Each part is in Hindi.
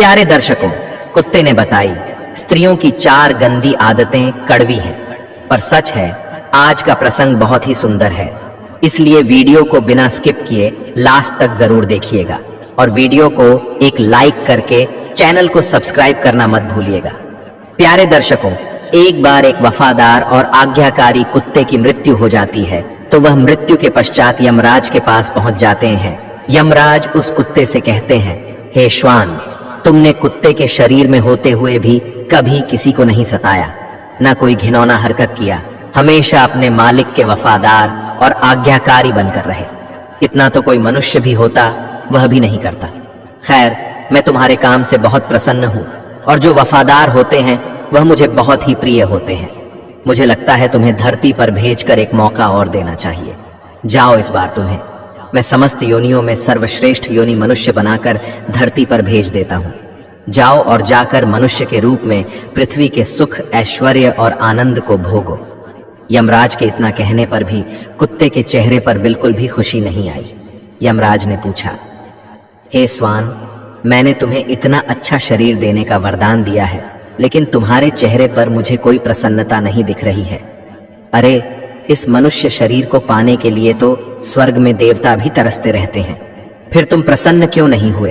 प्यारे दर्शकों, कुत्ते ने बताई स्त्रियों की 4 गंदी आदतें कड़वी हैं, पर सच है आज का प्रसंग बहुत ही सुंदर है। इसलिए वीडियो को बिना स्किप किए लास्ट तक जरूर देखिएगा और वीडियो को एक लाइक करके चैनल को सब्सक्राइब करना मत भूलिएगा। प्यारे दर्शकों, एक बार एक वफादार और आज्ञाकारी कुत्ते की मृत्यु हो जाती है तो वह मृत्यु के पश्चात यमराज के पास पहुंच जाते हैं। यमराज उस कुत्ते से कहते हैं, हे श्वान, तुमने कुत्ते के शरीर में होते हुए भी कभी किसी को नहीं सताया, न कोई घिनौना हरकत किया, हमेशा अपने मालिक के वफादार और आज्ञाकारी बनकर रहे। इतना तो कोई मनुष्य भी होता वह भी नहीं करता। खैर, मैं तुम्हारे काम से बहुत प्रसन्न हूँ और जो वफादार होते हैं वह मुझे बहुत ही प्रिय होते हैं। मुझे लगता है तुम्हें धरती पर भेजकर एक मौका और देना चाहिए। जाओ, इस बार तुम्हें मैं समस्त योनियों में सर्वश्रेष्ठ योनि मनुष्य बनाकर धरती पर भेज देता हूँ। जाओ और जाकर मनुष्य के रूप में पृथ्वी के सुख, ऐश्वर्य और आनंद को भोगो। यमराज के इतना कहने पर भी कुत्ते के चेहरे पर बिल्कुल भी खुशी नहीं आई। यमराज ने पूछा, हे स्वान, मैंने तुम्हें इतना अच्छा शरीर देने का वरदान दिया है, लेकिन तुम्हारे चेहरे पर मुझे कोई प्रसन्नता नहीं दिख रही है। अरे, इस मनुष्य शरीर को पाने के लिए तो स्वर्ग में देवता भी तरसते रहते हैं, फिर तुम प्रसन्न क्यों नहीं हुए?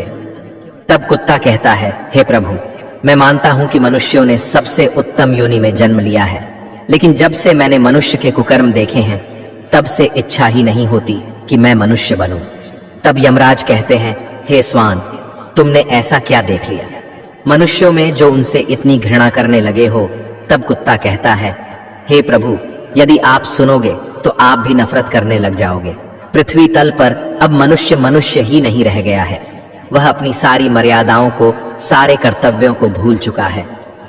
तब कुत्ता कहता है, हे प्रभु, मैं मानता हूं कि मनुष्यों ने सबसे उत्तम योनि में जन्म लिया है, लेकिन जब से मैंने मनुष्य के कुकर्म देखे हैं तब से इच्छा ही नहीं होती कि मैं मनुष्य बनूं। तब यमराज कहते हैं, हे स्वान, तुमने ऐसा क्या देख लिया मनुष्यों में जो उनसे इतनी घृणा करने लगे हो? तब कुत्ता कहता है, हे प्रभु, यदि आप सुनोगे तो आप भी नफरत करने लग जाओगे। पृथ्वी तल पर अब मनुष्य मनुष्य ही नहीं रह गया है। वह अपनी सारी मर्यादाओं को, सारे कर्तव्यों को भूल चुका है।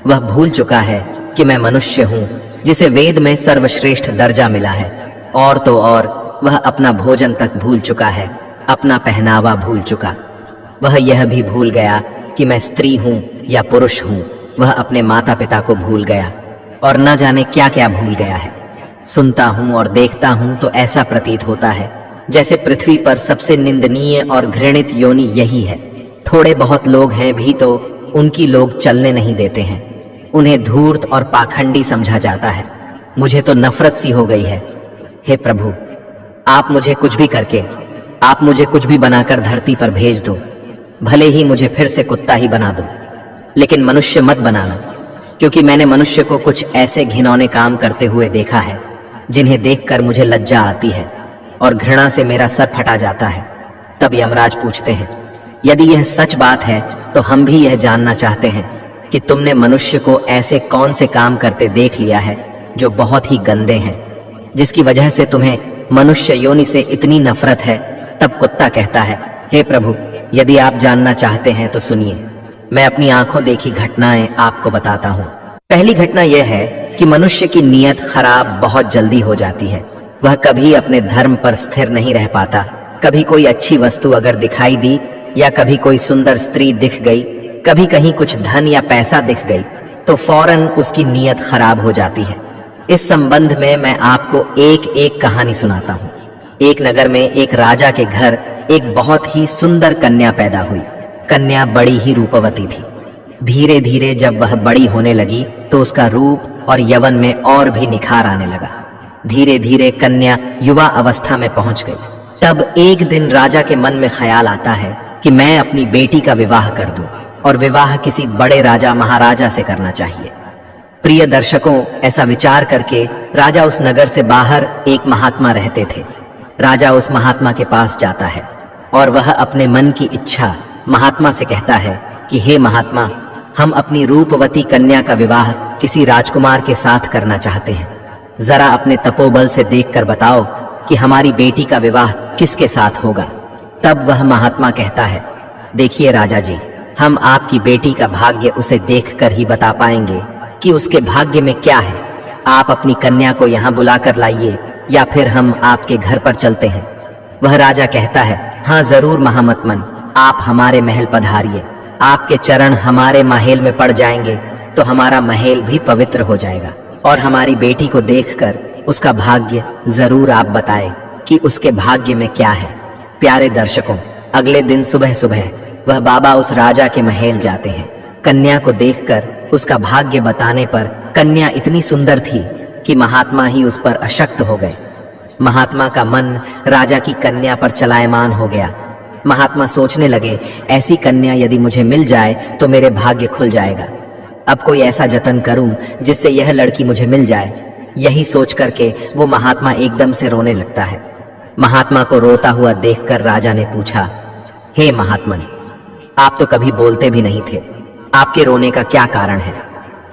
वह भूल चुका है कि मैं मनुष्य हूँ जिसे वेद में सर्वश्रेष्ठ दर्जा मिला है। और तो और वह अपना भोजन तक भूल चुका है, अपना पहनावा भूल चुका। वह यह भी भूल गया कि मैं स्त्री हूँ या पुरुष हूँ। वह अपने माता पिता को भूल गया और न जाने क्या क्या भूल गया है। सुनता हूँ और देखता हूँ तो ऐसा प्रतीत होता है जैसे पृथ्वी पर सबसे निंदनीय और घृणित योनि यही है। थोड़े बहुत लोग हैं भी तो उनकी लोग चलने नहीं देते हैं। उन्हें धूर्त और पाखंडी समझा जाता है। मुझे तो नफरत सी हो गई है। हे प्रभु, आप मुझे कुछ भी करके, आप मुझे कुछ भी बनाकर धरती पर भेज दो। भले ही मुझे फिर से कुत्ता ही बना दो, लेकिन मनुष्य मत बनाना, क्योंकि मैंने मनुष्य को कुछ ऐसे घिनौने काम करते हुए देखा है जिन्हें देखकर मुझे लज्जा आती है और घृणा से मेरा सर फटा जाता है। तब यमराज पूछते हैं, यदि यह सच बात है तो हम भी यह जानना चाहते हैं कि तुमने मनुष्य को ऐसे कौन से काम करते देख लिया है जो बहुत ही गंदे हैं, जिसकी वजह से तुम्हें मनुष्य योनि से इतनी नफरत है। तब कुत्ता कहता है, हे प्रभु, यदि आप जानना चाहते हैं तो सुनिए। मैं अपनी आंखों देखी घटनाएं आपको बताता हूँ। पहली घटना यह है कि मनुष्य की नीयत खराब बहुत जल्दी हो जाती है। वह कभी अपने धर्म पर स्थिर नहीं रह पाता। कभी कोई अच्छी वस्तु अगर दिखाई दी या कभी कोई सुंदर स्त्री दिख गई, कभी कहीं कुछ धन या पैसा दिख गई तो फौरन उसकी नीयत खराब हो जाती है। इस संबंध में मैं आपको एक एक कहानी सुनाता हूँ। एक नगर में एक राजा के घर एक बहुत ही सुंदर कन्या पैदा हुई। कन्या बड़ी ही रूपवती थी। धीरे धीरे जब वह बड़ी होने लगी तो उसका रूप और यौवन में और भी निखार आने लगा। धीरे धीरे कन्या युवा अवस्था में पहुंच गई। तब एक दिन राजा के मन में ख्याल आता है कि मैं अपनी बेटी का विवाह कर दूं और विवाह किसी बड़े राजा महाराजा से करना चाहिए। प्रिय दर्शकों, ऐसा विचार करके राजा उस नगर से बाहर एक महात्मा रहते थे। राजा उस महात्मा के पास जाता है और वह अपने मन की इच्छा महात्मा से कहता है कि हे महात्मा, हम अपनी रूपवती कन्या का विवाह किसी राजकुमार के साथ करना चाहते हैं। जरा अपने तपोबल से देखकर बताओ कि हमारी बेटी का विवाह किसके साथ होगा। तब वह महात्मा कहता है, देखिए राजा जी, हम आपकी बेटी का भाग्य उसे देखकर ही बता पाएंगे कि उसके भाग्य में क्या है। आप अपनी कन्या को यहाँ बुलाकर लाइए या फिर हम आपके घर पर चलते हैं। वह राजा कहता है, हाँ जरूर महामतमन, आप हमारे महल पधारिए। आपके चरण हमारे महल में पड़ जाएंगे तो हमारा महल भी पवित्र हो जाएगा और हमारी बेटी को देखकर उसका भाग्य जरूर आप बताएं कि उसके भाग्य में क्या है। प्यारे दर्शकों, अगले दिन सुबह सुबह वह बाबा उस राजा के महल जाते हैं। कन्या को देखकर उसका भाग्य बताने पर कन्या इतनी सुंदर थी कि महात्मा ही उस पर अशक्त हो गए। महात्मा का मन राजा की कन्या पर चलायमान हो गया। महात्मा सोचने लगे, ऐसी कन्या यदि मुझे मिल जाए तो मेरे भाग्य खुल जाएगा। अब कोई ऐसा जतन करूं जिससे यह लड़की मुझे मिल जाए। यही सोच करके वो महात्मा एकदम से रोने लगता है। महात्मा को रोता हुआ देखकर राजा ने पूछा, हे महात्मन, आप तो कभी बोलते भी नहीं थे, आपके रोने का क्या कारण है?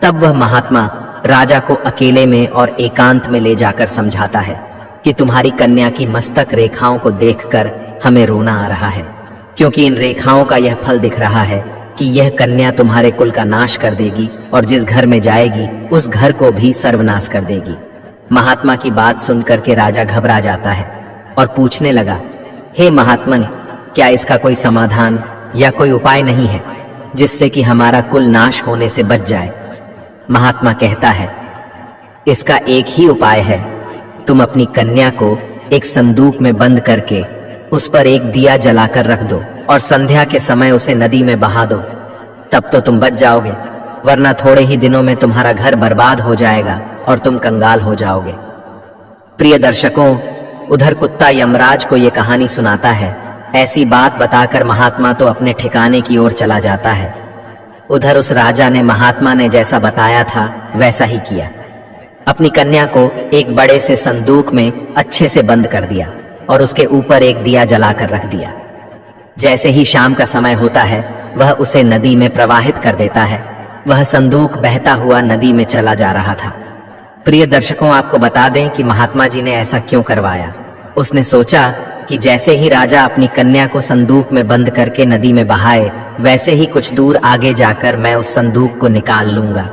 तब वह महात्मा राजा को अकेले में और एकांत में ले जाकर समझाता है कि तुम्हारी कन्या की मस्तक रेखाओं को देखकर हमें रोना आ रहा है, क्योंकि इन रेखाओं का यह फल दिख रहा है कि यह कन्या तुम्हारे कुल का नाश कर देगी और जिस घर में जाएगी उस घर को भी सर्वनाश कर देगी। महात्मा की बात सुनकर के राजा घबरा जाता है और पूछने लगा, हे महात्मन, क्या इसका कोई समाधान या कोई उपाय नहीं है जिससे कि हमारा कुल नाश होने से बच जाए? महात्मा कहता है, इसका एक ही उपाय है, तुम अपनी कन्या को एक संदूक में बंद करके उस पर एक दिया जलाकर रख दो और संध्या के समय उसे नदी में बहा दो, तब तो तुम बच जाओगे, वरना थोड़े ही दिनों में तुम्हारा घर बर्बाद हो जाएगा और तुम कंगाल हो जाओगे। प्रिय दर्शकों, उधर कुत्ता यमराज को ये कहानी सुनाता है। ऐसी बात बताकर महात्मा तो अपने ठिकाने की ओर चला जाता है। उधर उस राजा ने महात्मा ने जैसा बताया था वैसा ही किया। अपनी कन्या को एक बड़े से संदूक में अच्छे से बंद कर दिया और उसके ऊपर एक दिया जलाकर रख दिया। जैसे ही शाम का समय होता है वह उसे नदी में प्रवाहित कर देता है। वह संदूक बहता हुआ नदी में चला जा रहा था। प्रिय दर्शकों, आपको बता दें कि महात्मा जी ने ऐसा क्यों करवाया। उसने सोचा कि जैसे ही राजा अपनी कन्या को संदूक में बंद करके नदी में बहाए, वैसे ही कुछ दूर आगे जाकर मैं उस संदूक को निकाल लूंगा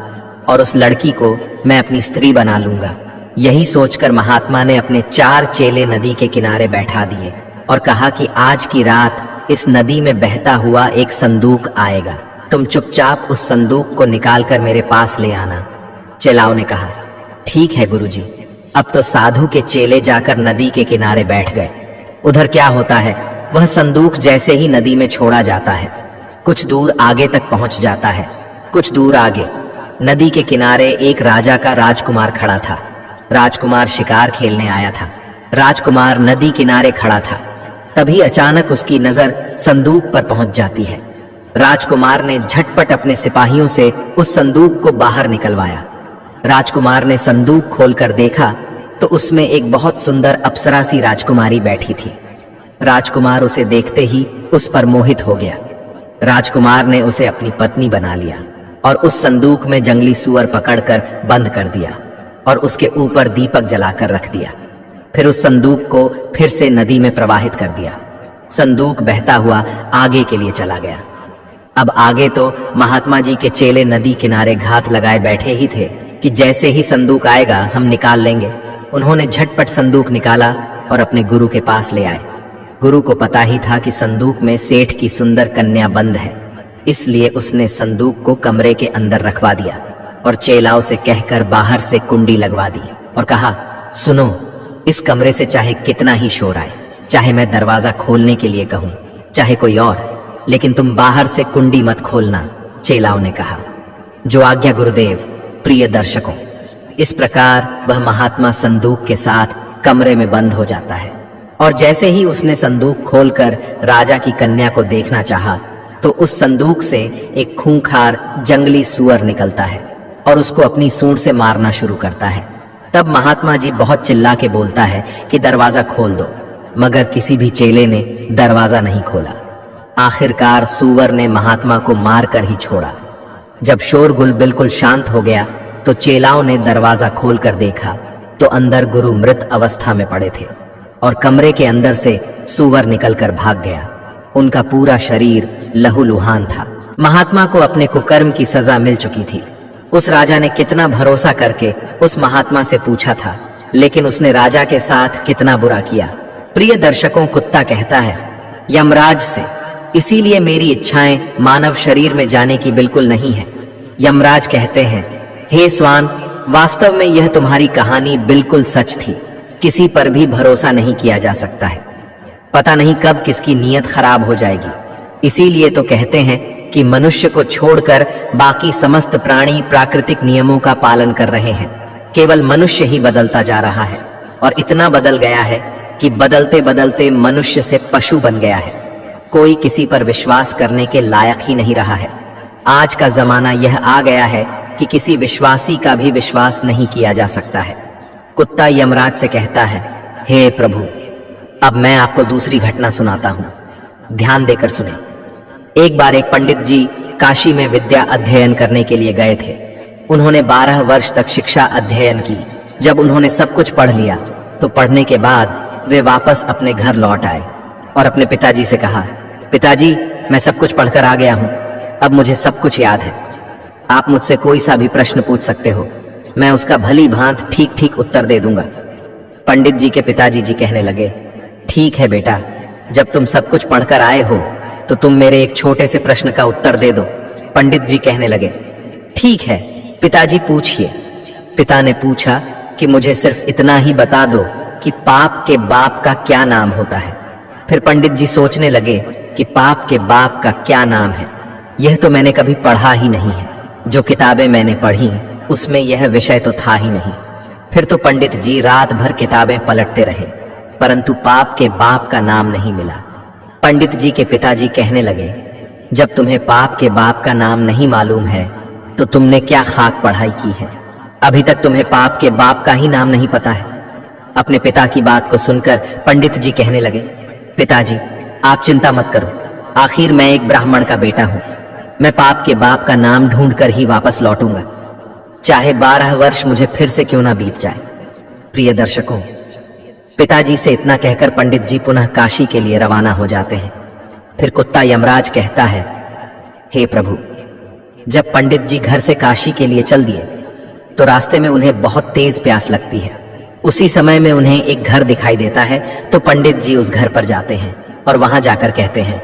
और उस लड़की को मैं अपनी स्त्री बना लूंगा। यही सोचकर महात्मा ने अपने 4 चेले नदी के किनारे बैठा दिए और कहा कि आज की रात इस नदी में बहता हुआ एक संदूक आएगा, तुम चुपचाप उस संदूक को निकालकर मेरे पास ले आना। चेलाओं ने कहा, ठीक है गुरुजी। अब तो साधु के चेले जाकर नदी के किनारे बैठ गए। उधर क्या होता है, वह संदूक जैसे ही नदी में छोड़ा जाता है, कुछ दूर आगे तक पहुंच जाता है। कुछ दूर आगे नदी के किनारे एक राजा का राजकुमार खड़ा था। राजकुमार शिकार खेलने आया था। राजकुमार नदी किनारे खड़ा था। तभी अचानक उसकी नजर संदूक पर पहुंच जाती है। राजकुमार ने झटपट अपने सिपाहियों से उस संदूक को बाहर निकलवाया। राजकुमार ने संदूक खोलकर देखा तो उसमें एक बहुत सुंदर अप्सरा सी राजकुमारी बैठी थी। राजकुमार उसे देखते ही उस पर मोहित हो गया। राजकुमार ने उसे अपनी पत्नी बना लिया और उस संदूक में जंगली सूअर पकड़कर बंद कर दिया और उसके ऊपर दीपक जलाकर रख दिया। फिर उस संदूक को फिर से नदी में प्रवाहित कर दिया। संदूक बहता हुआ आगे के लिए चला गया। अब आगे तो महात्मा जी के चेले नदी किनारे घात लगाए बैठे ही थे कि जैसे ही संदूक आएगा हम निकाल लेंगे। उन्होंने झटपट संदूक निकाला और अपने गुरु के पास ले आए। गुरु को पता ही था कि संदूक में सेठ की सुंदर कन्या बंद है, इसलिए उसने संदूक को कमरे के अंदर रखवा दिया और चेलाओं से कहकर बाहर से कुंडी लगवा दी और कहा, सुनो, इस कमरे से चाहे कितना ही शोर आए, चाहे मैं दरवाजा खोलने के लिए कहूं, चाहे कोई और, लेकिन तुम बाहर से कुंडी मत खोलना। चेलाओं ने कहा, जो आज्ञा गुरुदेव। प्रिय दर्शकों, इस प्रकार वह महात्मा संदूक के साथ कमरे में बंद हो जाता है और जैसे ही उसने संदूक खोलकर राजा की कन्या को देखना चाहा तो उस संदूक से एक खूंखार जंगली सूअर निकलता है और उसको अपनी सूंड से मारना शुरू करता है। तब महात्मा जी बहुत चिल्ला के बोलता है कि दरवाजा खोल दो, मगर किसी भी चेले ने दरवाजा नहीं खोला। आखिरकार सूअर ने महात्मा को मार कर ही छोड़ा। जब शोरगुल बिल्कुल शांत हो गया तो चेलाओं ने दरवाजा खोलकर देखा तो अंदर गुरु मृत अवस्था में पड़े थे और कमरे के अंदर से सूअर निकलकर भाग गया। उनका पूरा शरीर लहूलुहान था। महात्मा को अपने कुकर्म की सजा मिल चुकी थी। उस राजा ने कितना भरोसा करके उस महात्मा से पूछा था, लेकिन उसने राजा के साथ कितना बुरा किया। प्रिय दर्शकों, कुत्ता कहता है यमराज से, इसीलिए मेरी इच्छाएं मानव शरीर में जाने की बिल्कुल नहीं है। यमराज कहते हैं, हे स्वान, वास्तव में यह तुम्हारी कहानी बिल्कुल सच थी। किसी पर भी भरोसा नहीं किया जा सकता है। पता नहीं कब किसकी नीयत खराब हो जाएगी। इसीलिए तो कहते हैं कि मनुष्य को छोड़कर बाकी समस्त प्राणी प्राकृतिक नियमों का पालन कर रहे हैं। केवल मनुष्य ही बदलता जा रहा है और इतना बदल गया है कि बदलते बदलते मनुष्य से पशु बन गया है। कोई किसी पर विश्वास करने के लायक ही नहीं रहा है। आज का जमाना यह आ गया है कि किसी विश्वासी का भी विश्वास नहीं किया जा सकता है। कुत्ता यमराज से कहता है, हे प्रभु, अब मैं आपको दूसरी घटना सुनाता हूं, ध्यान देकर सुने। एक बार एक पंडित जी काशी में विद्या अध्ययन करने के लिए गए थे। उन्होंने 12 वर्ष तक शिक्षा अध्ययन की। जब उन्होंने सब कुछ पढ़ लिया तो पढ़ने के बाद वे वापस अपने घर लौट आए और अपने पिताजी से कहा, पिताजी, मैं सब कुछ पढ़कर आ गया हूं, अब मुझे सब कुछ याद है। आप मुझसे कोई सा भी प्रश्न पूछ सकते हो, मैं उसका भली भांत ठीक ठीक उत्तर दे दूंगा। पंडित जी के पिताजी जी कहने लगे, ठीक है बेटा, जब तुम सब कुछ पढ़कर आए हो तो तुम मेरे एक छोटे से प्रश्न का उत्तर दे दो। पंडित जी कहने लगे, ठीक है पिताजी, पूछिए। पिता ने पूछा कि मुझे सिर्फ इतना ही बता दो कि पाप के बाप का क्या नाम होता है। फिर पंडित जी सोचने लगे कि पाप के बाप का क्या नाम है, यह तो मैंने कभी पढ़ा ही नहीं है। जो किताबें मैंने पढ़ी उसमें यह विषय तो था ही नहीं। फिर तो पंडित जी रात भर किताबें पलटते रहे, परंतु पाप के बाप का नाम नहीं मिला। पंडित जी के पिताजी कहने लगे, जब तुम्हें पाप के बाप का नाम नहीं मालूम है तो तुमने क्या खाक पढ़ाई की है? अभी तक तुम्हें पाप के बाप का ही नाम नहीं पता है। अपने पिता की बात को सुनकर पंडित जी कहने लगे, पिताजी, आप चिंता मत करो, आखिर मैं एक ब्राह्मण का बेटा हूं। मैं पाप के बाप का नाम ढूंढकर ही वापस लौटूंगा, चाहे 12 वर्ष मुझे फिर से क्यों ना बीत जाए। प्रिय दर्शकों, पिताजी से इतना कहकर पंडित जी पुनः काशी के लिए रवाना हो जाते हैं। फिर कुत्ता यमराज कहता है, हे प्रभु, जब पंडित जी घर से काशी के लिए चल दिए तो रास्ते में उन्हें बहुत तेज प्यास लगती है। उसी समय में उन्हें एक घर दिखाई देता है तो पंडित जी उस घर पर जाते हैं और वहां जाकर कहते हैं,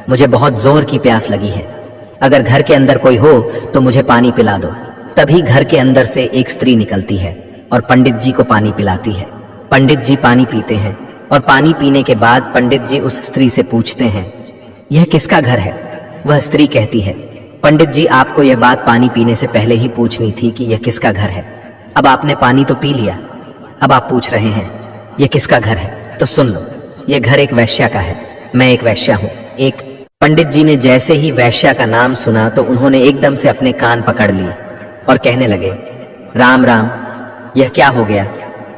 मुझे बहुत जोर की प्यास लगी है, अगर घर के अंदर कोई हो तो मुझे पानी पिला दो। तभी घर के अंदर से एक स्त्री निकलती है और पंडित जी को पानी पिलाती है। पंडित जी पानी पीते हैं और पानी पीने के बाद पंडित जी उस स्त्री से पूछते हैं, यह किसका घर है? वह स्त्री कहती है, पंडित जी, आपको यह बात पानी पीने से पहले ही पूछनी थी कि यह किसका घर है। अब आपने पानी तो पी लिया, अब आप पूछ रहे हैं यह किसका घर है, तो सुन लो, यह घर एक वैश्या का है, मैं एक वैश्या हूँ। एक पंडित जी ने जैसे ही वैश्या का नाम सुना तो उन्होंने एकदम से अपने कान पकड़ लिए और कहने लगे, राम राम, यह क्या हो गया?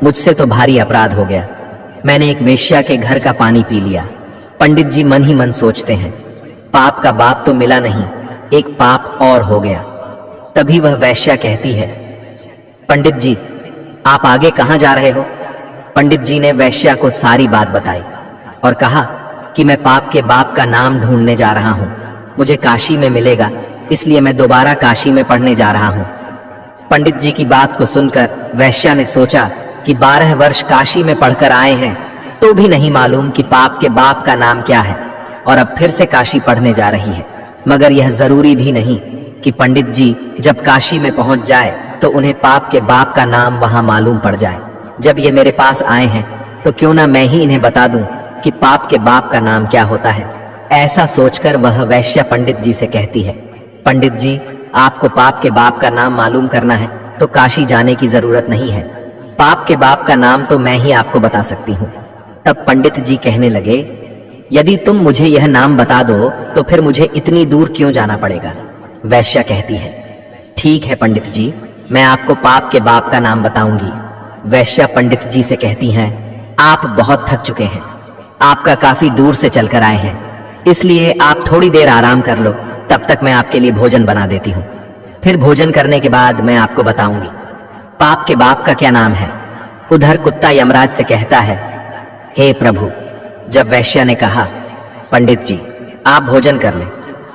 मुझसे तो भारी अपराध हो गया, मैंने एक वेश्या के घर का पानी पी लिया। पंडित जी मन ही मन सोचते हैं, पाप का बाप तो मिला नहीं, एक पाप और हो गया। तभी वह वैश्या कहती है, पंडित जी, आप आगे कहां जा रहे हो? पंडित जी ने वैश्या को सारी बात बताई और कहा कि मैं पाप के बाप का नाम ढूंढने जा रहा हूं, मुझे काशी में मिलेगा, इसलिए मैं दोबारा काशी में पढ़ने जा रहा हूं। पंडित जी की बात को सुनकर वैश्या ने सोचा कि 12 वर्ष काशी में पढ़कर आए हैं तो भी नहीं मालूम कि पाप के बाप का नाम क्या है और अब फिर से काशी पढ़ने जा रही है। मगर यह जरूरी भी नहीं कि पंडित जी जब काशी में पहुंच जाए तो उन्हें पाप के बाप का नाम वहां मालूम पड़ जाए। जब ये मेरे पास आए हैं तो क्यों ना मैं ही इन्हें बता दूं कि पाप के बाप का नाम क्या होता है। ऐसा सोचकर वह वैश्या पंडित जी से कहती है, पंडित जी, आपको पाप के बाप का नाम मालूम करना है तो काशी जाने की जरूरत नहीं है, पाप के बाप का नाम तो मैं ही आपको बता सकती हूँ। तब पंडित जी कहने लगे, यदि तुम मुझे यह नाम बता दो तो फिर मुझे इतनी दूर क्यों जाना पड़ेगा? वैश्या कहती है, ठीक है पंडित जी, मैं आपको पाप के बाप का नाम बताऊंगी। वैश्या पंडित जी से कहती हैं, आप बहुत थक चुके हैं, आपका काफी दूर से चलकर आए हैं, इसलिए आप थोड़ी देर आराम कर लो, तब तक मैं आपके लिए भोजन बना देती हूँ। फिर भोजन करने के बाद मैं आपको बताऊंगी पाप के बाप का क्या नाम है। उधर कुत्ता यमराज से कहता है, हे प्रभु, जब वैश्या ने कहा, पंडित जी आप भोजन कर लें,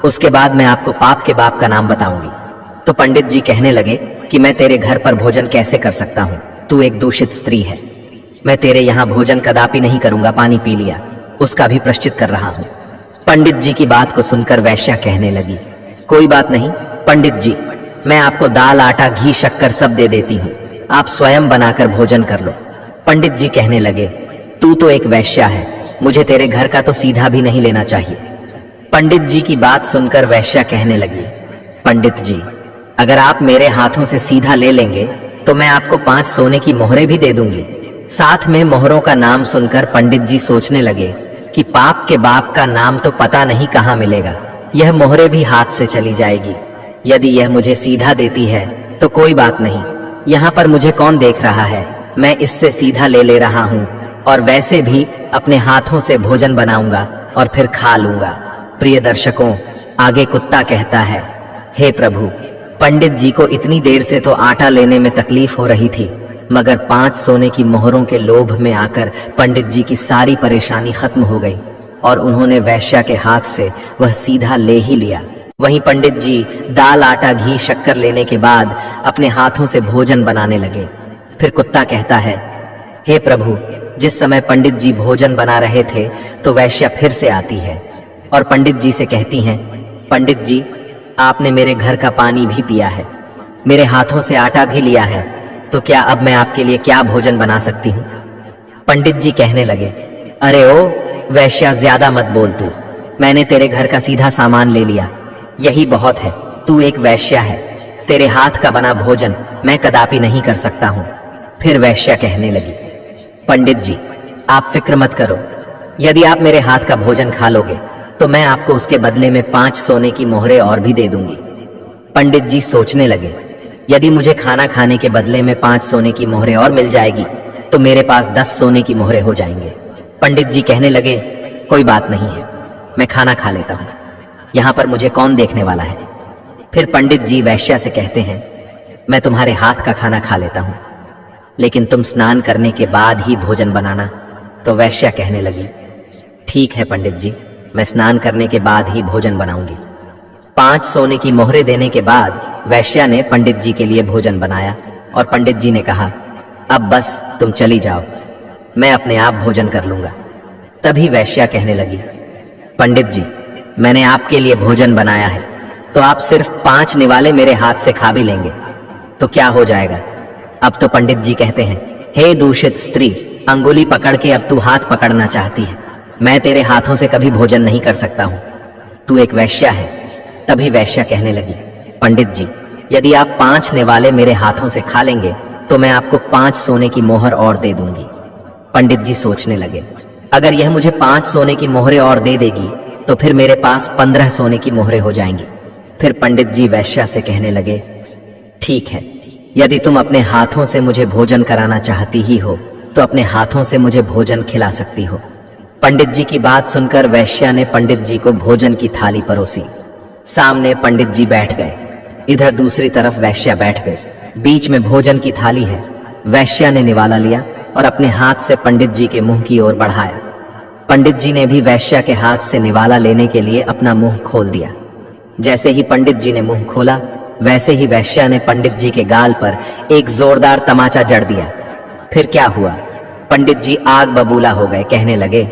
उसके बाद मैं आपको पाप के बाप का नाम बताऊंगी, तो पंडित जी कहने लगे कि मैं तेरे घर पर भोजन कैसे कर सकता हूँ, तू एक दूषित स्त्री है, मैं तेरे यहाँ भोजन कदापि नहीं करूंगा, पानी पी लिया, उसका भी प्रायश्चित कर रहा हूँ। पंडित जी की बात को सुनकर वैश्या कहने लगी, कोई बात नहीं पंडित जी, मैं आपको दाल, आटा, घी, शक्कर सब दे देती हूँ, आप स्वयं बनाकर भोजन कर लो। पंडित जी कहने लगे, तू तो एक वैश्या है, मुझे तेरे घर का तो सीधा भी नहीं लेना चाहिए। पंडित जी की बात सुनकर वैश्या कहने लगी, पंडित जी, अगर आप मेरे हाथों से सीधा ले लेंगे तो मैं आपको 5 सोने की मोहरें भी दे दूंगी। साथ में मोहरों का नाम सुनकर पंडित जी सोचने लगे कि पाप के बाप का नाम तो पता नहीं कहाँ मिलेगा, यह मोहरें भी हाथ से चली जाएगी। यदि यह मुझे सीधा देती है तो कोई बात नहीं, यहाँ पर मुझे कौन देख रहा है, मैं इससे सीधा ले रहा हूँ और वैसे भी अपने हाथों से भोजन बनाऊंगा और फिर खा लूंगा। प्रिय दर्शकों, आगे कुत्ता कहता है, हे प्रभु, पंडित जी को इतनी देर से तो आटा लेने में तकलीफ हो रही थी, मगर 5 सोने की मोहरों के लोभ में आकर पंडित जी की सारी परेशानी खत्म हो गई और उन्होंने वैश्या के हाथ से वह सीधा ले ही लिया। वहीं पंडित जी दाल, आटा, घी, शक्कर लेने के बाद अपने हाथों से भोजन बनाने लगे। फिर कुत्ता कहता है, हे प्रभु, जिस समय पंडित जी भोजन बना रहे थे तो वैश्या फिर से आती है और पंडित जी से कहती हैं, पंडित जी, आपने मेरे घर का पानी भी पिया है, मेरे हाथों से आटा भी लिया है, तो क्या अब मैं आपके लिए क्या भोजन बना सकती हूँ? पंडित जी कहने लगे, अरे ओ वैश्या, ज्यादा मत बोल तू, मैंने तेरे घर का सीधा सामान ले लिया, यही बहुत है। तू एक वैश्या है, तेरे हाथ का बना भोजन मैं कदापि नहीं कर सकता हूँ। फिर वैश्या कहने लगी, पंडित जी, आप फिक्र मत करो, यदि आप मेरे हाथ का भोजन खा लोगे तो मैं आपको उसके बदले में 5 सोने की मोहरें और भी दे दूंगी। पंडित जी सोचने लगे, यदि मुझे खाना खाने के बदले में 5 सोने की मोहरें और मिल जाएगी तो मेरे पास 10 सोने की मोहरें हो जाएंगे। पंडित जी कहने लगे, कोई बात नहीं है, मैं खाना खा लेता हूँ, यहाँ पर मुझे कौन देखने वाला है। फिर पंडित जी वैश्या से कहते हैं, मैं तुम्हारे हाथ का खाना खा लेता हूँ, लेकिन तुम स्नान करने के बाद ही भोजन बनाना। तो वैश्या कहने लगी, ठीक है पंडित जी, मैं स्नान करने के बाद ही भोजन बनाऊंगी। 5 सोने की मोहरें देने के बाद वैश्या ने पंडित जी के लिए भोजन बनाया और पंडित जी ने कहा, अब बस तुम चली जाओ, मैं अपने आप भोजन कर लूंगा। तभी वैश्या कहने लगी, पंडित जी, मैंने आपके लिए भोजन बनाया है, तो आप सिर्फ 5 निवाले मेरे हाथ से खा भी लेंगे तो क्या हो जाएगा। अब तो पंडित जी कहते हैं, हे दूषित स्त्री, अंगुली पकड़ के अब तू हाथ पकड़ना चाहती है, मैं तेरे हाथों से कभी भोजन नहीं कर सकता हूँ, तू एक वैश्या है। तभी वैश्या कहने लगी, पंडित जी, यदि आप 5 निवाले मेरे हाथों से खा लेंगे तो मैं आपको 5 सोने की मोहर और दे दूंगी। पंडित जी सोचने लगे, अगर यह मुझे 5 सोने की मोहरें और दे देगी तो फिर मेरे पास 15 सोने की मोहरें हो जाएंगी। फिर पंडित जी वैश्या से कहने लगे, ठीक है, यदि तुम अपने हाथों से मुझे भोजन कराना चाहती ही हो तो अपने हाथों से मुझे भोजन खिला सकती हो। पंडित जी की बात सुनकर वैश्या ने पंडित जी को भोजन की थाली परोसी। सामने पंडित जी बैठ गए, इधर दूसरी तरफ वैश्या बैठ गई, बीच में भोजन की थाली है। वैश्या ने निवाला लिया और अपने हाथ से पंडित जी के मुंह की ओर बढ़ाया। पंडित जी ने भी वैश्या के हाथ से निवाला लेने के लिए अपना मुंह खोल दिया। जैसे ही पंडित जी ने मुंह खोला, वैसे ही वैश्या ने पंडित जी के गाल पर एक जोरदार तमाचा जड़ दिया। फिर क्या हुआ, पंडित जी आग बबूला हो गए, कहने लगे,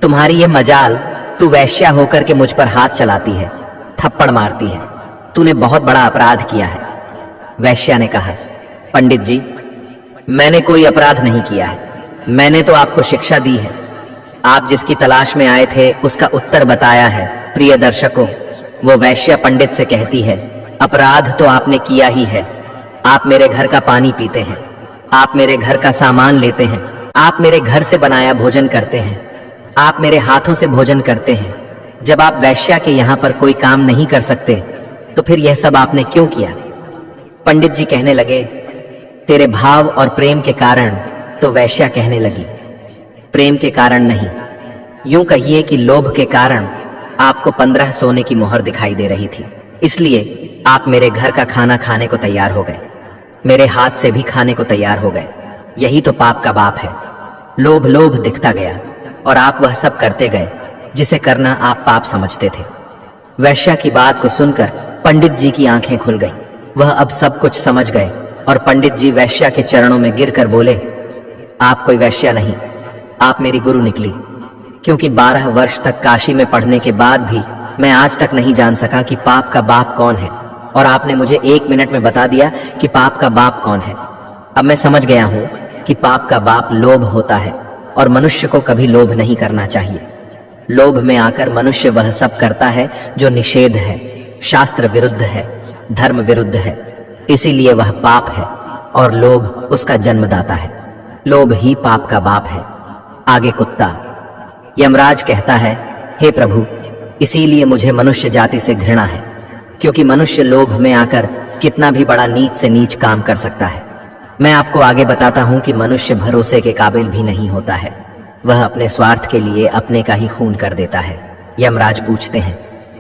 तुम्हारी ये मजाल, तू वैश्या होकर के मुझ पर हाथ चलाती है, थप्पड़ मारती है, तूने बहुत बड़ा अपराध किया है। वैश्या ने कहा, पंडित जी, मैंने कोई अपराध नहीं किया है, मैंने तो आपको शिक्षा दी है, आप जिसकी तलाश में आए थे उसका उत्तर बताया है। प्रिय दर्शकों, वो वैश्या पंडित से कहती है, अपराध तो आपने किया ही है, आप मेरे घर का पानी पीते हैं, आप मेरे घर का सामान लेते हैं, आप मेरे घर से बनाया भोजन करते हैं, आप मेरे हाथों से भोजन करते हैं। जब आप वैश्या के यहाँ पर कोई काम नहीं कर सकते तो फिर यह सब आपने क्यों किया। पंडित जी कहने लगे, तेरे भाव और प्रेम के कारण। तो वैश्या कहने लगी, प्रेम के कारण नहीं, यूं कहिए कि लोभ के कारण आपको 15 सोने की मोहर दिखाई दे रही थी, इसलिए आप मेरे घर का खाना खाने को तैयार हो गए, मेरे हाथ से भी खाने को तैयार हो गए। यही तो पाप का बाप है। लोभ लोभ दिखता गया और आप वह सब करते गए जिसे करना आप पाप समझते थे। वैश्या की बात को सुनकर पंडित जी की आंखें खुल गईं। वह अब सब कुछ समझ गए और पंडित जी वैश्या के चरणों में गिरकर बोले, आप कोई वैश्या नहीं, आप मेरी गुरु निकली, क्योंकि 12 वर्ष तक काशी में पढ़ने के बाद भी मैं आज तक नहीं जान सका कि पाप का बाप कौन है, और आपने मुझे 1 मिनट में बता दिया कि पाप का बाप कौन है। अब मैं समझ गया हूं कि पाप का बाप लोभ होता है और मनुष्य को कभी लोभ नहीं करना चाहिए। लोभ में आकर मनुष्य वह सब करता है जो निषेध है, शास्त्र विरुद्ध है, धर्म विरुद्ध है, इसीलिए वह पाप है और लोभ उसका जन्मदाता है। लोभ ही पाप का बाप है। आगे कुत्ता। यमराज कहता है, हे प्रभु, इसीलिए मुझे मनुष्य जाति से घृणा है, क्योंकि मनुष्य लोभ में आकर कितना भी बड़ा नीच से नीच काम कर सकता है। मैं आपको आगे बताता हूं कि मनुष्य भरोसे के काबिल भी नहीं होता है। वह अपने स्वार्थ के लिए अपने का ही खून कर देता है। यमराज पूछते हैं,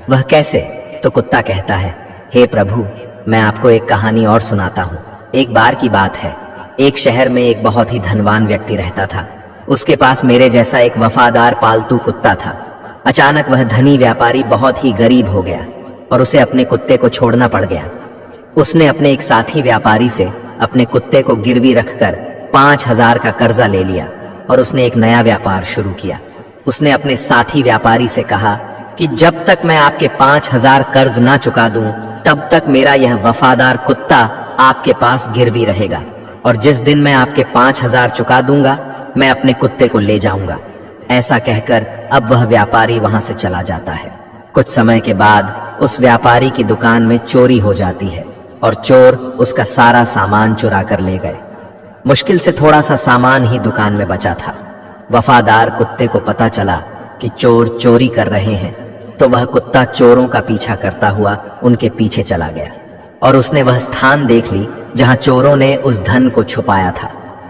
वह कैसे? तो कुत्ता कहता है, हे प्रभु, मैं आपको एक कहानी और सुनाता हूँ। एक बार की बात है, एक शहर में एक बहुत ही धनवान व्यक्ति रहता था। उसके पास मेरे जैसा एक वफादार पालतू कुत्ता था। अचानक वह धनी व्यापारी बहुत ही गरीब हो गया और उसे अपने कुत्ते को छोड़ना पड़ गया। उसने अपने एक साथी व्यापारी से अपने कुत्ते को गिरवी रखकर 5,000 का कर्जा ले लिया और उसने एक नया व्यापार शुरू किया। उसने अपने साथी व्यापारी से कहा कि जब तक मैं आपके 5,000 कर्ज ना चुका दूं, तब तक मेरा यह वफादार कुत्ता आपके पास गिरवी रहेगा, और जिस दिन मैं आपके 5,000 चुका दूंगा, मैं अपने कुत्ते को ले जाऊंगा। ऐसा कहकर अब वह व्यापारी वहां से चला जाता है। कुछ समय के बाद उस व्यापारी की दुकान में चोरी हो जाती है और चोर उसका सारा सामान चुरा कर ले गए। मुश्किल से थोड़ा सा सामान ही दुकान में बचा था। वफादार कुत्ते को पता चला कि चोर चोरी कर रहे हैं, तो वह कुत्ता चोरों का पीछा करता हुआ उनके पीछे चला गया और उसने वह स्थान देख ली जहां चोरों ने उस धन को छुपाया था।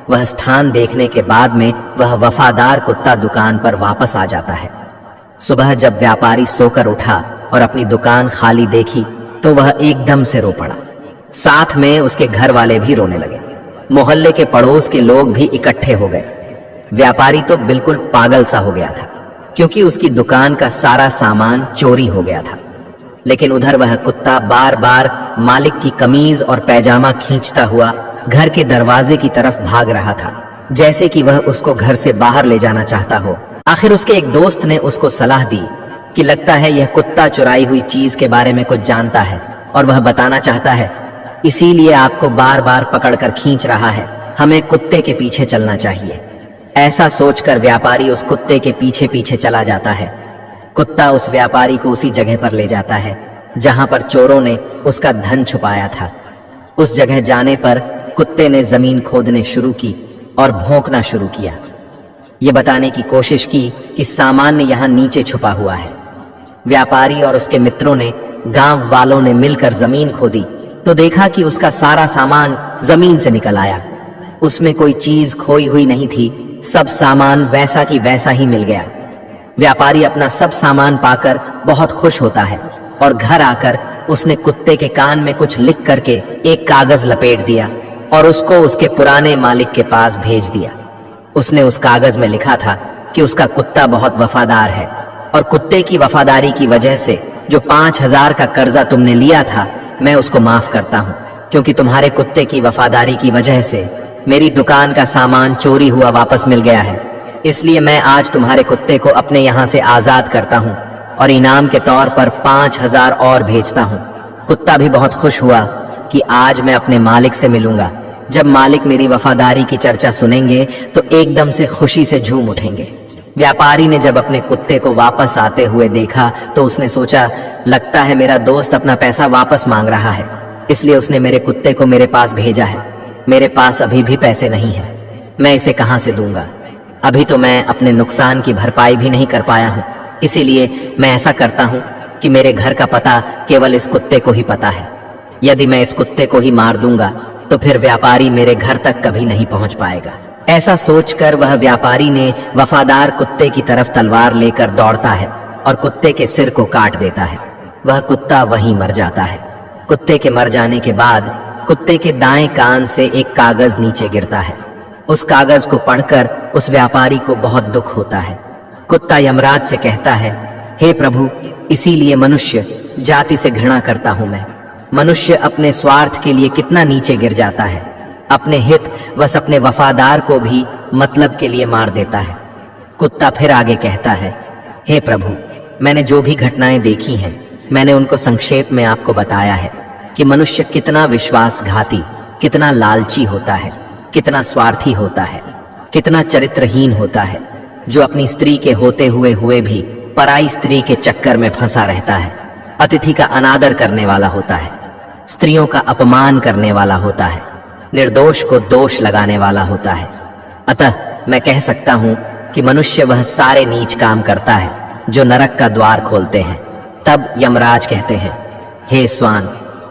वह स्थान देखने के बाद में वह वफादार कुत्ता दुकान पर वापस आ जाता है। सुबह जब व्यापारी सोकर उठा और अपनी दुकान खाली देखी, तो वह एकदम से रो पड़ा। साथ में उसके घर वाले भी रोने लगे। मोहल्ले के पड़ोस के लोग भी इकट्ठे हो गए। व्यापारी तो बिल्कुल पागल सा हो गया था, क्योंकि उसकी दुकान का सारा सामान चोरी हो गया था। लेकिन उधर वह कुत्ता बार बार मालिक की कमीज और पैजामा खींचता हुआ घर के दरवाजे की तरफ भाग रहा था, जैसे कि वह उसको घर से बाहर ले जाना चाहता हो। आखिर उसके एक दोस्त ने उसको सलाह दी कि लगता है यह कुत्ता चुराई हुई चीज के बारे में कुछ जानता है और वह बताना चाहता है, इसीलिए आपको बार बार पकड़कर खींच रहा है। हमें कुत्ते के पीछे चलना चाहिए। ऐसा सोचकर व्यापारी उस कुत्ते के पीछे पीछे चला जाता है। कुत्ता उस व्यापारी को उसी जगह पर ले जाता है जहां पर चोरों ने उसका धन छुपाया था। उस जगह जाने पर कुत्ते ने जमीन खोदने शुरू की और भौंकना शुरू किया, ये बताने की कोशिश की कि सामान यहां नीचे छुपा हुआ है। व्यापारी और उसके मित्रों ने, गांव वालों ने मिलकर जमीन खोदी तो देखा कि उसका सारा सामान जमीन से निकल आया। उसमें कोई चीज खोई हुई नहीं थी, सब सामान वैसा की वैसा ही मिल गया। व्यापारी अपना सब सामान पाकर बहुत खुश होता है और घर आकर उसने कुत्ते के कान में कुछ लिख करके एक कागज लपेट दिया और उसको उसके पुराने मालिक के पास भेज दिया। उसने उस कागज में लिखा था कि उसका कुत्ता बहुत वफादार है और कुत्ते की वफादारी की वजह से जो 5,000 का कर्जा तुमने लिया था, मैं उसको माफ करता हूँ, क्योंकि तुम्हारे कुत्ते की वफादारी की वजह से मेरी दुकान का सामान चोरी हुआ वापस मिल गया है। इसलिए मैं आज तुम्हारे कुत्ते को अपने यहाँ से आजाद करता हूँ और इनाम के तौर पर 5,000 और भेजता हूँ। कुत्ता भी बहुत खुश हुआ कि आज मैं अपने मालिक से मिलूंगा। जब मालिक मेरी वफादारी की चर्चा सुनेंगे तो एकदम से खुशी से झूम उठेंगे। व्यापारी ने जब अपने कुत्ते को वापस आते हुए देखा तो उसने सोचा, लगता है मेरा दोस्त अपना पैसा वापस मांग रहा है, इसलिए उसने मेरे कुत्ते को मेरे पास भेजा है। मेरे पास अभी भी पैसे नहीं है, मैं इसे कहां से दूंगा? अभी तो मैं अपने नुकसान की भरपाई भी नहीं कर पाया हूँ, इसीलिए मैं ऐसा करता हूँ कि मेरे घर का पता केवल इस कुत्ते को ही पता है। यदि मैं इस कुत्ते को ही मार दूंगा तो फिर व्यापारी मेरे घर तक कभी नहीं पहुंच पाएगा। ऐसा सोचकर वह व्यापारी ने वफादार कुत्ते की तरफ तलवार लेकर दौड़ता है और कुत्ते के सिर को काट देता है। वह कुत्ता वहीं मर जाता है। कुत्ते के मर जाने के बाद कुत्ते के दाएं कान से एक कागज नीचे गिरता है। उस कागज को पढ़कर उस व्यापारी को बहुत दुख होता है। कुत्ता यमराज से कहता है, हे प्रभु, इसीलिए मनुष्य जाति से घृणा करता हूं मैं। मनुष्य अपने स्वार्थ के लिए कितना नीचे गिर जाता है, अपने हित वश अपने वफादार को भी मतलब के लिए मार देता है। कुत्ता फिर आगे कहता है, हे प्रभु, मैंने जो भी घटनाएं देखी हैं, मैंने उनको संक्षेप में आपको बताया है कि मनुष्य कितना विश्वासघाती, कितना लालची होता है, कितना स्वार्थी होता है, कितना चरित्रहीन होता है, जो अपनी स्त्री के होते हुए भी पराई स्त्री के चक्कर में फंसा रहता है, अतिथि का अनादर करने वाला होता है, स्त्रियों का अपमान करने वाला होता है, निर्दोष को दोष लगाने वाला होता है। अतः मैं कह सकता हूं कि मनुष्य वह सारे नीच काम करता है जो नरक का द्वार खोलते हैं। तब यमराज कहते हैं, हे स्वान,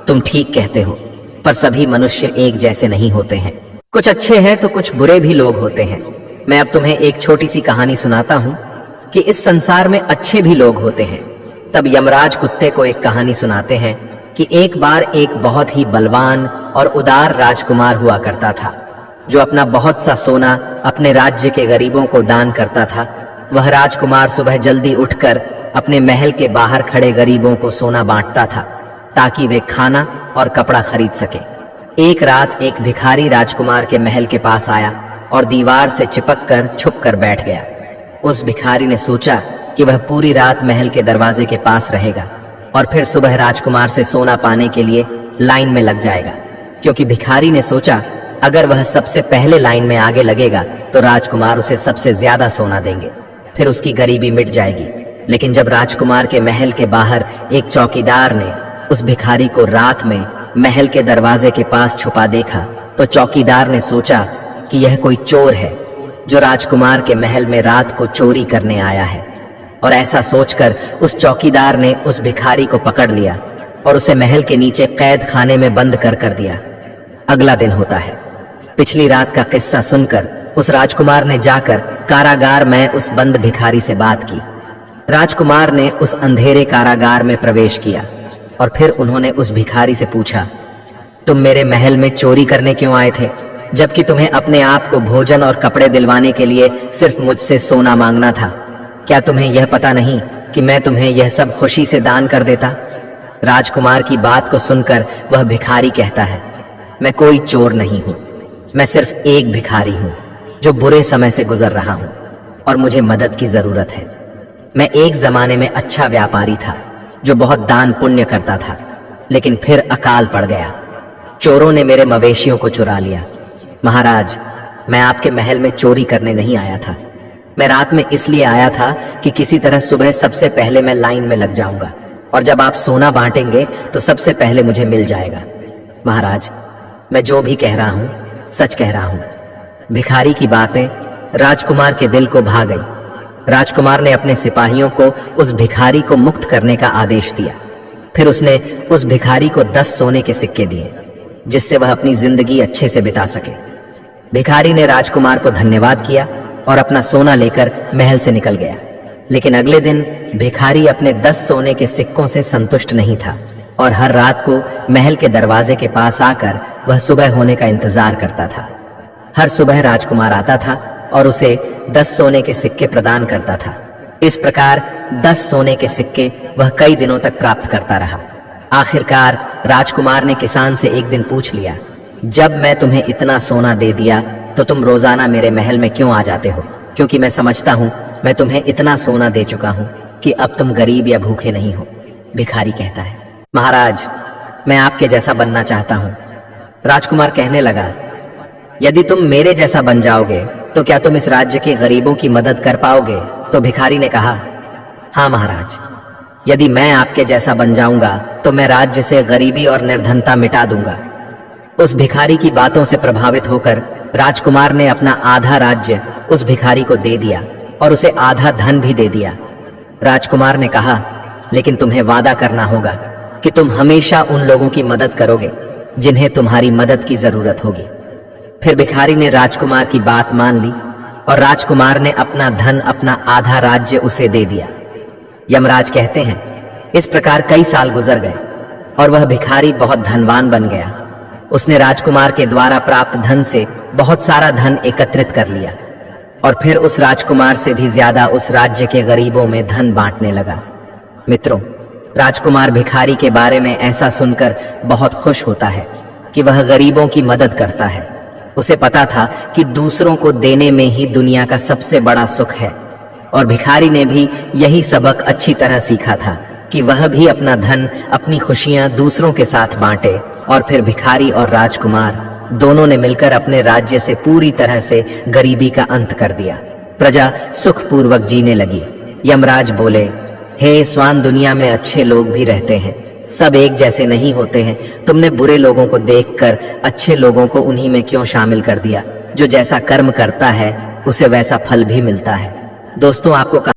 तुम ठीक कहते हो, पर सभी मनुष्य एक जैसे नहीं होते हैं। कुछ अच्छे हैं तो कुछ बुरे भी लोग होते हैं। मैं अब तुम्हें एक छोटी सी कहानी सुनाता हूं कि इस संसार में अच्छे भी लोग होते हैं। तब यमराज कुत्ते को एक कहानी सुनाते हैं कि एक बार एक बहुत ही बलवान और उदार राजकुमार हुआ करता था, जो अपना बहुत सा सोना अपने राज्य के गरीबों को दान करता था। वह राजकुमार सुबह जल्दी उठकर अपने महल के बाहर खड़े गरीबों को सोना बांटता था, ताकि वे खाना और कपड़ा खरीद सके। एक रात एक भिखारी राजकुमार के महल के पास आया और दीवार से चिपक कर छुप कर बैठ गया। उस भिखारी ने सोचा कि वह पूरी रात महल के दरवाजे के पास रहेगा और फिर सुबह राजकुमार से सोना पाने के लिए लाइन में लग जाएगा, क्योंकि भिखारी ने सोचा अगर वह सबसे पहले लाइन में आगे लगेगा तो राजकुमार उसे सबसे ज्यादा सोना देंगे, फिर उसकी गरीबी मिट जाएगी। लेकिन जब राजकुमार के महल के बाहर एक चौकीदार ने उस भिखारी को रात में महल के दरवाजे के पास छुपा देखा, तो चौकीदार ने सोचा कि यह कोई चोर है जो राजकुमार के महल में रात को चोरी करने आया है। और ऐसा सोचकर उस चौकीदार ने उस भिखारी को पकड़ लिया और उसे महल के नीचे कैद खाने में बंद कर दिया। अगला दिन होता है। पिछली रात का किस्सा सुनकर उस राजकुमार ने जाकर कारागार में उस बंद भिखारी से बात की। राजकुमार ने उस अंधेरे कारागार में प्रवेश किया और फिर उन्होंने उस भिखारी से पूछा, तुम मेरे महल में चोरी करने क्यों आए थे, जबकि तुम्हें अपने आप को भोजन और कपड़े दिलवाने के लिए सिर्फ मुझसे सोना मांगना था? क्या तुम्हें यह पता नहीं कि मैं तुम्हें यह सब खुशी से दान कर देता? राजकुमार की बात को सुनकर वह भिखारी कहता है, मैं कोई चोर नहीं हूं, मैं सिर्फ एक भिखारी हूं जो बुरे समय से गुजर रहा हूं और मुझे मदद की जरूरत है। मैं एक जमाने में अच्छा व्यापारी था जो बहुत दान पुण्य करता था, लेकिन फिर अकाल पड़ गया। चोरों ने मेरे मवेशियों को चुरा लिया। महाराज, मैं आपके महल में चोरी करने नहीं आया था। मैं रात में इसलिए आया था कि किसी तरह सुबह सबसे पहले मैं लाइन में लग जाऊंगा और जब आप सोना बांटेंगे तो सबसे पहले मुझे मिल जाएगा। महाराज, मैं जो भी कह रहा हूं सच कह रहा हूं। भिखारी की बातें राजकुमार के दिल को भा गई। राजकुमार ने अपने सिपाहियों को उस भिखारी को मुक्त करने का आदेश दिया। फिर उसने उस भिखारी को 10 सोने के सिक्के दिए, जिससे वह अपनी जिंदगी अच्छे से बिता सके। भिखारी ने राजकुमार को धन्यवाद किया और अपना सोना लेकर महल से निकल गया। लेकिन अगले दिन भिखारी अपने 10 सोने के सिक्कों से संतुष्ट नहीं था और हर रात को महल के दरवाजे के पास आकर वह सुबह होने का इंतजार करता था। हर सुबह राजकुमार आता था और उसे 10 सोने के सिक्के प्रदान करता था। इस प्रकार 10 सोने के सिक्के वह कई दिनों तक प्राप्त करता रहा। आखिरकार राजकुमार ने किसान से एक दिन पूछ लिया, जब मैं तुम्हें इतना सोना दे दिया तो तुम रोजाना मेरे महल में क्यों आ जाते हो? क्योंकि मैं समझता हूं मैं तुम्हें इतना सोना दे चुका हूं कि अब तुम गरीब या भूखे नहीं हो। भिखारी कहता है, महाराज, मैं आपके जैसा बनना चाहता हूं। राजकुमार कहने लगा, यदि तुम मेरे जैसा बन जाओगे तो क्या तुम इस राज्य के गरीबों की मदद कर पाओगे? तो भिखारी ने कहा, हाँ महाराज, यदि मैं आपके जैसा बन जाऊंगा तो मैं राज्य से गरीबी और निर्धनता मिटा दूंगा। उस भिखारी की बातों से प्रभावित होकर राजकुमार ने अपना आधा राज्य उस भिखारी को दे दिया और उसे आधा धन भी दे दिया। राजकुमार ने कहा, लेकिन तुम्हें वादा करना होगा कि तुम हमेशा उन लोगों की मदद करोगे जिन्हें तुम्हारी मदद की जरूरत होगी। फिर भिखारी ने राजकुमार की बात मान ली और राजकुमार ने अपना धन, अपना आधा राज्य उसे दे दिया। यमराज कहते हैं, इस प्रकार कई साल गुजर गए और वह भिखारी बहुत धनवान बन गया। उसने राजकुमार के द्वारा प्राप्त धन से बहुत सारा धन एकत्रित कर लिया और फिर उस राजकुमार से भी ज्यादा उस राज्य के गरीबों में धन बांटने लगा। मित्रों, राजकुमार भिखारी के बारे में ऐसा सुनकर बहुत खुश होता है कि वह गरीबों की मदद करता है। उसे पता था कि दूसरों को देने में ही दुनिया का सबसे बड़ा सुख है और भिखारी ने भी यही सबक अच्छी तरह सीखा था कि वह भी अपना धन, अपनी खुशियां दूसरों के साथ बांटे। और फिर भिखारी और राजकुमार दोनों ने मिलकर अपने राज्य से पूरी तरह से गरीबी का अंत कर दिया। प्रजा सुखपूर्वक जीने लगी। यमराज बोले, हे स्वान, दुनिया में अच्छे लोग भी रहते हैं, सब एक जैसे नहीं होते हैं। तुमने बुरे लोगों को देखकर अच्छे लोगों को उन्हीं में क्यों शामिल कर दिया? जो जैसा कर्म करता है उसे वैसा फल भी मिलता है। दोस्तों, आपको